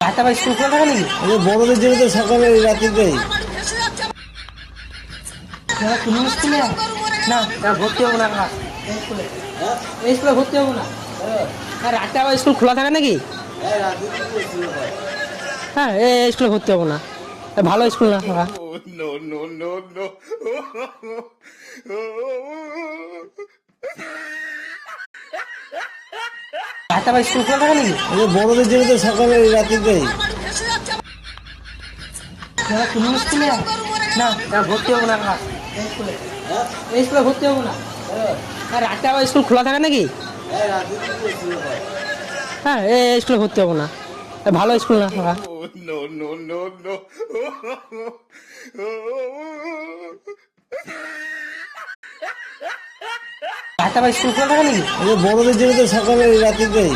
আটটা বা স্কুল খোলা থাকে নাকি? বড়দের জন্য তো সকালে রাত্রিতেই। তুমি স্কুলে না ভর্তি হবো না কাকা। এই স্কুলে এই স্কুলে ভর্তি হবো না। আর আটটা বা স্কুল খোলা থাকে নাকি? হ্যাঁ এই স্কুলে ভর্তি হবো না, ভালো স্কুল না কাকা। No, no, no, no. আটটা বা স্কুল খোলা থাকে নাকি? বড়দের জন্য তো সকালে রাত্রিতেই। তুমি স্কুলে না ভর্তি হবো না কাকা। এই স্কুলে এই স্কুলে ভর্তি হবো না। আর আটটা বা স্কুল খোলা থাকে নাকি? হ্যাঁ এই স্কুলে ভর্তি হবো না, ভালো স্কুল না কাকা। No, no, no, no. আটটা বা স্কুল খোলা থাকে নাকি? বড়দের জন্য তো সকালে রাত্রিতেই।